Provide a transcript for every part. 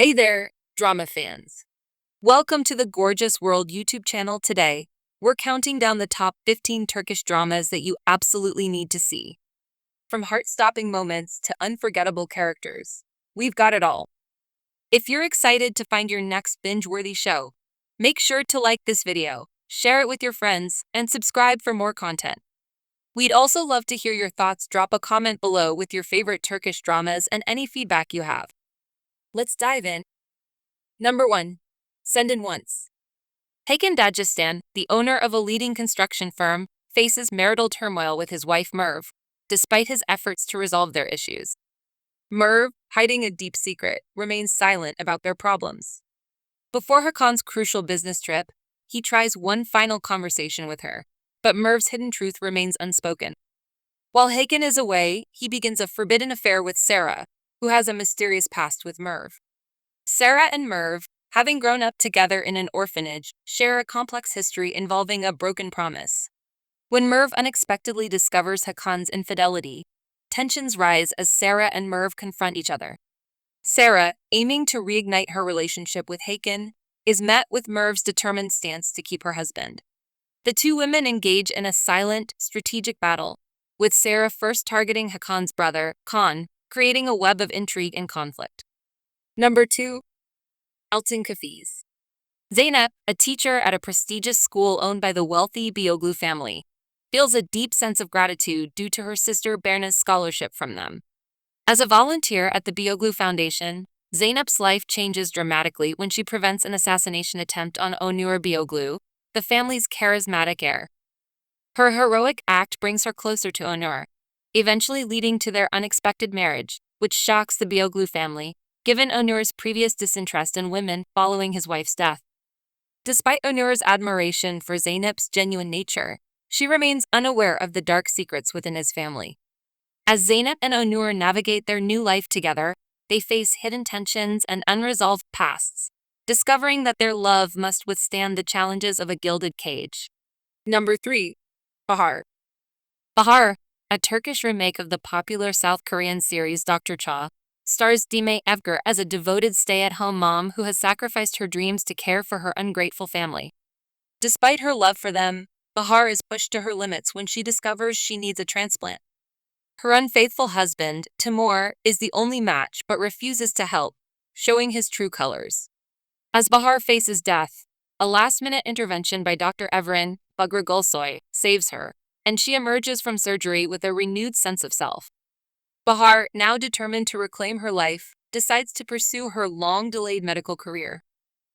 Hey there, drama fans. Welcome to the Gorgeous World YouTube channel today. We're counting down the top 15 Turkish dramas that you absolutely need to see. From heart-stopping moments to unforgettable characters, we've got it all. If you're excited to find your next binge-worthy show, make sure to like this video, share it with your friends, and subscribe for more content. We'd also love to hear your thoughts. Drop a comment below with your favorite Turkish dramas and any feedback you have. Let's dive in. Number 1. Send in Once. Hakan, the owner of a leading construction firm, faces marital turmoil with his wife Merve, despite his efforts to resolve their issues. Merve, hiding a deep secret, remains silent about their problems. Before Hakan's crucial business trip, he tries one final conversation with her, but Merve's hidden truth remains unspoken. While Hakan is away, he begins a forbidden affair with Sarah, who has a mysterious past with Merve. Sarah and Merve, having grown up together in an orphanage, share a complex history involving a broken promise. When Merve unexpectedly discovers Hakan's infidelity, tensions rise as Sarah and Merve confront each other. Sarah, aiming to reignite her relationship with Hakan, is met with Merve's determined stance to keep her husband. The two women engage in a silent, strategic battle, with Sarah first targeting Hakan's brother, Kaan, creating a web of intrigue and conflict. Number 2. Altın Kafes. Zeynep, a teacher at a prestigious school owned by the wealthy Bioglu family, feels a deep sense of gratitude due to her sister Berna's scholarship from them. As a volunteer at the Bioglu Foundation, Zeynep's life changes dramatically when she prevents an assassination attempt on Onur Bioglu, the family's charismatic heir. Her heroic act brings her closer to Onur, eventually leading to their unexpected marriage, which shocks the Bioglu family, given Onur's previous disinterest in women following his wife's death. Despite Onur's admiration for Zeynep's genuine nature, she remains unaware of the dark secrets within his family. As Zeynep and Onur navigate their new life together, they face hidden tensions and unresolved pasts, discovering that their love must withstand the challenges of a gilded cage. Number 3. Bahar. Bahar, a Turkish remake of the popular South Korean series Dr. Cha, stars Dime Evgar as a devoted stay-at-home mom who has sacrificed her dreams to care for her ungrateful family. Despite her love for them, Bahar is pushed to her limits when she discovers she needs a transplant. Her unfaithful husband, Timur, is the only match but refuses to help, showing his true colors. As Bahar faces death, a last-minute intervention by Dr. Evren Gulsoy saves her, and she emerges from surgery with a renewed sense of self. Bahar, now determined to reclaim her life, decides to pursue her long-delayed medical career.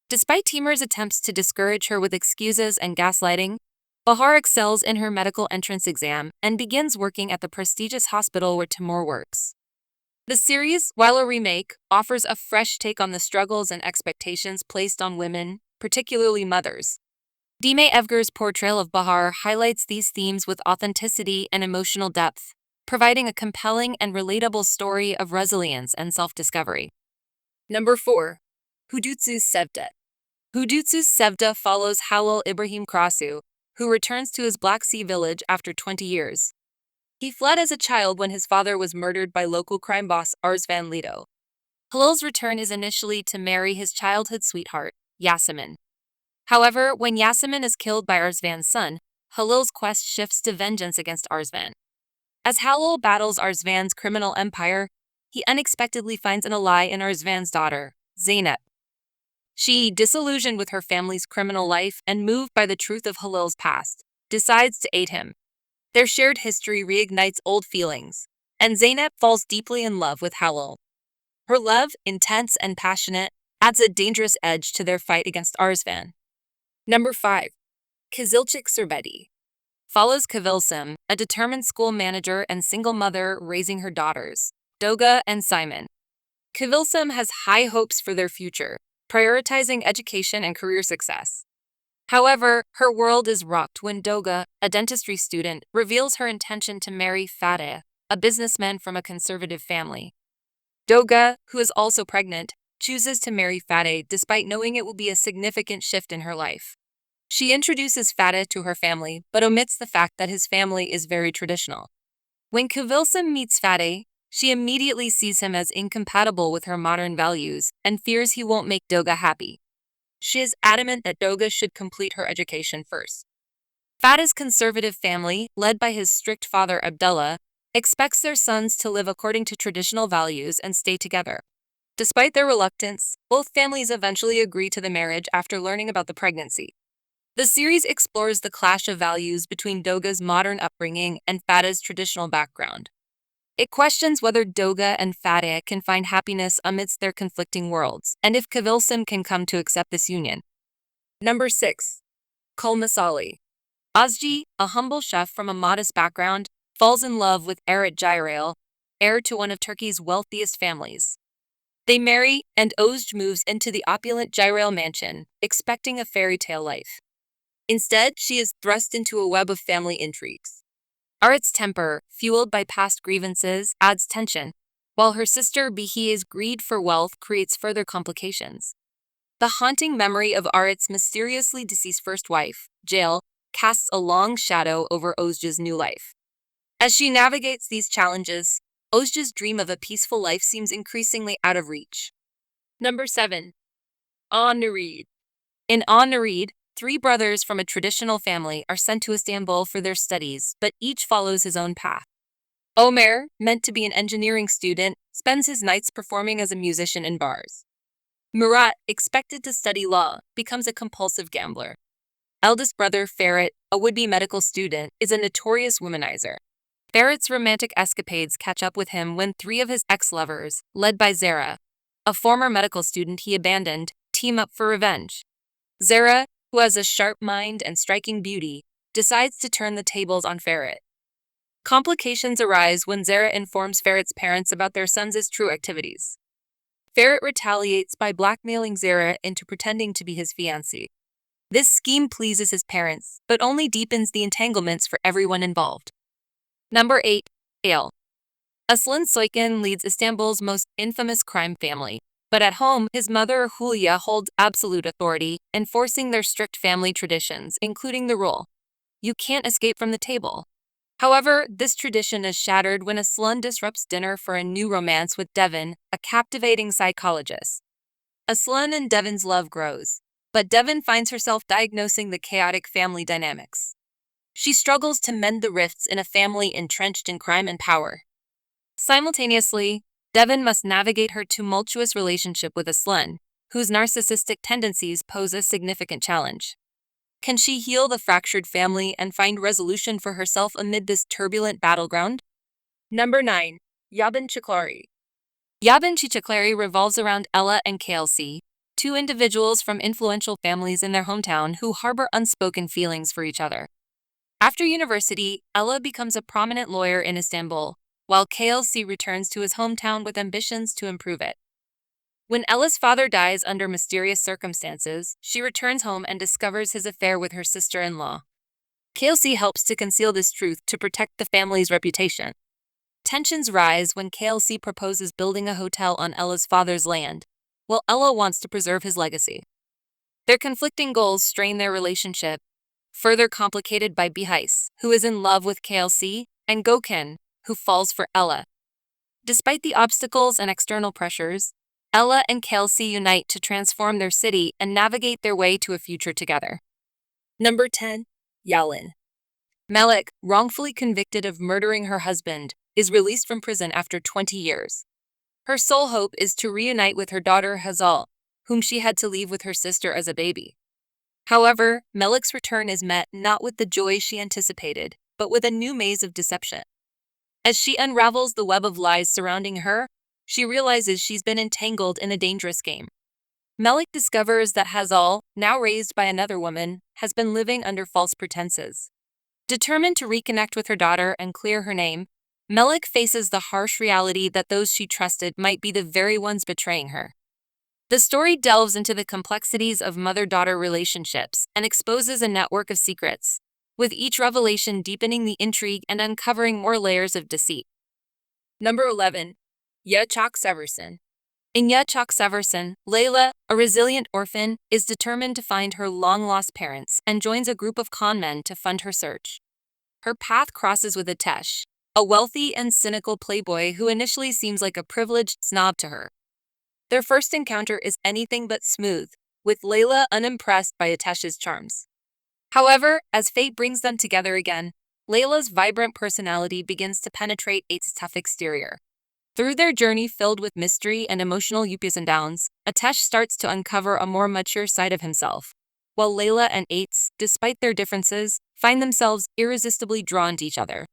Despite Timur's attempts to discourage her with excuses and gaslighting, Bahar excels in her medical entrance exam and begins working at the prestigious hospital where Timur works. The series, while a remake, offers a fresh take on the struggles and expectations placed on women, particularly mothers. Dime Evgar's portrayal of Bahar highlights these themes with authenticity and emotional depth, providing a compelling and relatable story of resilience and self-discovery. Number 4. Hudutu Seva. Hudutu Seva follows Halil Ibrahim Krasu, who returns to his Black Sea village after 20 years. He fled as a child when his father was murdered by local crime boss Arzvan Lido. Halil's return is initially to marry his childhood sweetheart, Yasemin. However, when Yasemin is killed by Arzvan's son, Halil's quest shifts to vengeance against Arzvan. As Halil battles Arzvan's criminal empire, he unexpectedly finds an ally in Arzvan's daughter, Zeynep. She, disillusioned with her family's criminal life and moved by the truth of Halil's past, decides to aid him. Their shared history reignites old feelings, and Zeynep falls deeply in love with Halil. Her love, intense and passionate, adds a dangerous edge to their fight against Arzvan. Number 5. Kazil Ceti follows Kazil, a determined school manager and single mother raising her daughters, Doga and Simon. Kazil has high hopes for their future, prioritizing education and career success. However, her world is rocked when Doga, a dentistry student, reveals her intention to marry Fateh, a businessman from a conservative family. Doga, who is also pregnant, chooses to marry Fateh despite knowing it will be a significant shift in her life. She introduces Fateh to her family, but omits the fact that his family is very traditional. When Kazil meets Fateh, She immediately sees him as incompatible with her modern values and fears he won't make Doga happy. She is adamant that Doga should complete her education first. Fada's conservative family, led by his strict father Abdullah, expects their sons to live according to traditional values and stay together. Despite their reluctance, both families eventually agree to the marriage after learning about the pregnancy. The series explores the clash of values between Doga's modern upbringing and Fada's traditional background. It questions whether Doga and Fada can find happiness amidst their conflicting worlds, and if Kavilsim can come to accept this union. Number 6. Kul Masali. Aziz, a humble chef from a modest background, falls in love with Erit Jairail, heir to one of Turkey's wealthiest families. They marry, and Ozj moves into the opulent Jairail mansion, expecting a fairy tale life. Instead, she is thrust into a web of family intrigues. Arit's temper, fueled by past grievances, adds tension, while her sister Bihi's greed for wealth creates further complications. The haunting memory of Arit's mysteriously deceased first wife, Jail, casts a long shadow over Ozj's new life. As she navigates these challenges, Ozj's dream of a peaceful life seems increasingly out of reach. Number 7. An-Narid. In An-Narid, 3 brothers from a traditional family are sent to Istanbul for their studies, but each follows his own path. Omer, meant to be an engineering student, spends his nights performing as a musician in bars. Murat, expected to study law, becomes a compulsive gambler. Eldest brother Ferit, a would-be medical student, is a notorious womanizer. Ferit's romantic escapades catch up with him when 3 of his ex-lovers, led by Zara, a former medical student he abandoned, team up for revenge. Zara, who has a sharp mind and striking beauty, decides to turn the tables on Ferit. Complications arise when Zara informs Ferit's parents about their son's true activities. Ferit retaliates by blackmailing Zara into pretending to be his fiancée. This scheme pleases his parents, but only deepens the entanglements for everyone involved. Number 8. Ale. Aslan Soykan leads Istanbul's most infamous crime family, but at home, his mother Hulya holds absolute authority, enforcing their strict family traditions, including the rule, "You can't escape from the table." However, this tradition is shattered when Aslan disrupts dinner for a new romance with Devin, a captivating psychologist. Aslan and Devin's love grows, but Devin finds herself diagnosing the chaotic family dynamics. She struggles to mend the rifts in a family entrenched in crime and power. Simultaneously, Devin must navigate her tumultuous relationship with Aslan, whose narcissistic tendencies pose a significant challenge. Can she heal the fractured family and find resolution for herself amid this turbulent battleground? Number 9. Yabin Chiklari. Yabin Chiklari revolves around Ella and KLC, 2 individuals from influential families in their hometown who harbor unspoken feelings for each other. After university, Ella becomes a prominent lawyer in Istanbul, while KLC returns to his hometown with ambitions to improve it. When Ella's father dies under mysterious circumstances, she returns home and discovers his affair with her sister-in-law. KLC helps to conceal this truth to protect the family's reputation. Tensions rise when KLC proposes building a hotel on Ella's father's land, while Ella wants to preserve his legacy. Their conflicting goals strain their relationship, further complicated by Bihis, who is in love with KLC, and Gökhan, who falls for Ella. Despite the obstacles and external pressures, Ella and KLC unite to transform their city and navigate their way to a future together. Number 10. Yalin. Melik, wrongfully convicted of murdering her husband, is released from prison after 20 years. Her sole hope is to reunite with her daughter Hazal, whom she had to leave with her sister as a baby. However, Melik's return is met not with the joy she anticipated, but with a new maze of deception. As she unravels the web of lies surrounding her, she realizes she's been entangled in a dangerous game. Melik discovers that Hazal, now raised by another woman, has been living under false pretenses. Determined to reconnect with her daughter and clear her name, Melik faces the harsh reality that those she trusted might be the very ones betraying her. The story delves into the complexities of mother-daughter relationships and exposes a network of secrets, with each revelation deepening the intrigue and uncovering more layers of deceit. Number 11. Yachak Severson. In Yachak Severson, Layla, a resilient orphan, is determined to find her long-lost parents and joins a group of con men to fund her search. Her path crosses with Atesh, a wealthy and cynical playboy who initially seems like a privileged snob to her. Their first encounter is anything but smooth, with Layla unimpressed by Atesh's charms. However, as fate brings them together again, Layla's vibrant personality begins to penetrate Ate's tough exterior. Through their journey filled with mystery and emotional ups and downs, Atesh starts to uncover a more mature side of himself, while Layla and Ates, despite their differences, find themselves irresistibly drawn to each other.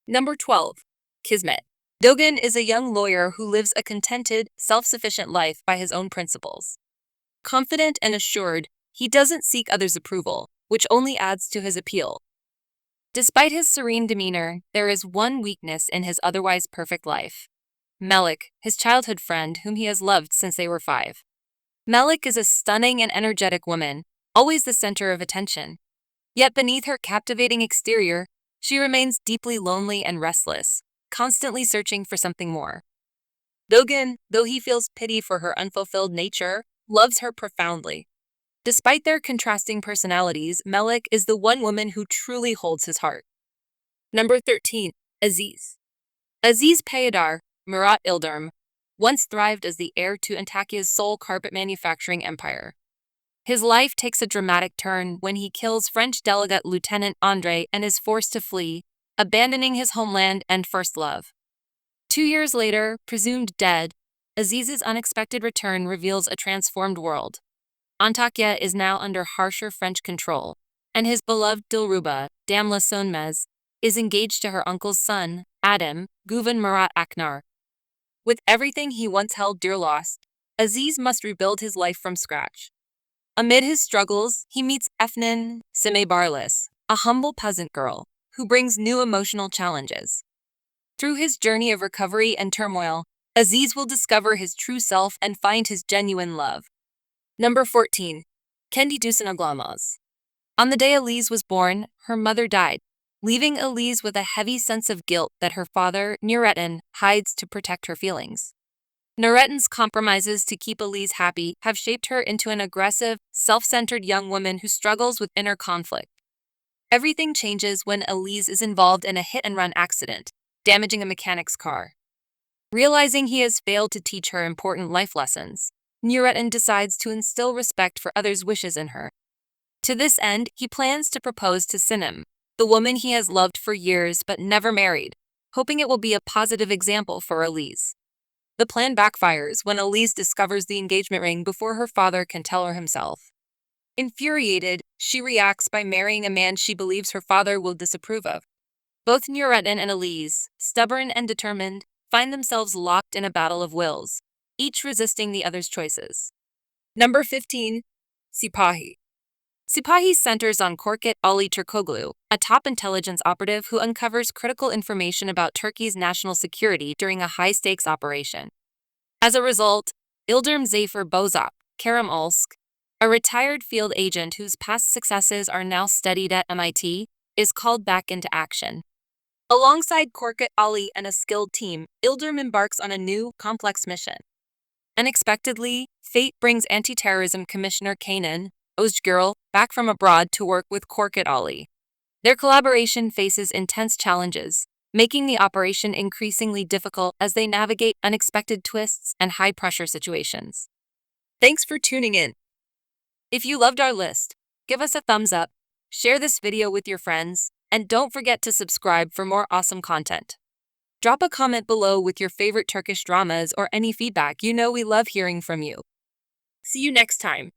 Number 12. Kismet. Dogan is a young lawyer who lives a contented, self-sufficient life by his own principles. Confident and assured, he doesn't seek others' approval, which only adds to his appeal. Despite his serene demeanor, there is one weakness in his otherwise perfect life. Melik, his childhood friend whom he has loved since they were 5. Melik is a stunning and energetic woman, always the center of attention. Yet beneath her captivating exterior, she remains deeply lonely and restless, constantly searching for something more. Dogan, though he feels pity for her unfulfilled nature, loves her profoundly. Despite their contrasting personalities, Melik is the one woman who truly holds his heart. Number 13. Aziz. Aziz Payadar, Murat Ilderm, once thrived as the heir to Antakya's sole carpet manufacturing empire. His life takes a dramatic turn when he kills French delegate Lieutenant André and is forced to flee, abandoning his homeland and first love. 2 years later, presumed dead, Aziz's unexpected return reveals a transformed world. Antakya is now under harsher French control, and his beloved Dilruba, Damla Sonmez, is engaged to her uncle's son, Adam, Guven Murat Aknar. With everything he once held dear lost, Aziz must rebuild his life from scratch. Amid his struggles, he meets Efnin Simebarlis, a humble peasant girl, who brings new emotional challenges. Through his journey of recovery and turmoil, Aziz will discover his true self and find his genuine love. Number 14. Kendi Dusanaglamos. On the day Elise was born, her mother died, leaving Elise with a heavy sense of guilt that her father, Nurettin, hides to protect her feelings. Nurettin's compromises to keep Elise happy have shaped her into an aggressive, self-centered young woman who struggles with inner conflict. Everything changes when Elise is involved in a hit-and-run accident, damaging a mechanic's car. Realizing he has failed to teach her important life lessons, Nurettin decides to instill respect for others' wishes in her. To this end, he plans to propose to Sinem, the woman he has loved for years but never married, hoping it will be a positive example for Elise. The plan backfires when Elise discovers the engagement ring before her father can tell her himself. Infuriated, she reacts by marrying a man she believes her father will disapprove of. Both Nurettin and Elise, stubborn and determined, find themselves locked in a battle of wills, each resisting the other's choices. Number 15. Sepahi. Sepahi centers on Korkut Ali Turkoglu, a top intelligence operative who uncovers critical information about Turkey's national security during a high-stakes operation. As a result, Ilderm Zafer Bozak, Kerem Olsk, a retired field agent whose past successes are now studied at MIT, is called back into action. Alongside Korkut Ali and a skilled team, Ilderm embarks on a new, complex mission. Unexpectedly, fate brings Anti-Terrorism Commissioner Kanan Özgürel back from abroad to work with Korkut Ali. Their collaboration faces intense challenges, making the operation increasingly difficult as they navigate unexpected twists and high-pressure situations. Thanks for tuning in. If you loved our list, give us a thumbs up, share this video with your friends, and don't forget to subscribe for more awesome content. Drop a comment below with your favorite Turkish dramas or any feedback. We love hearing from you. See you next time.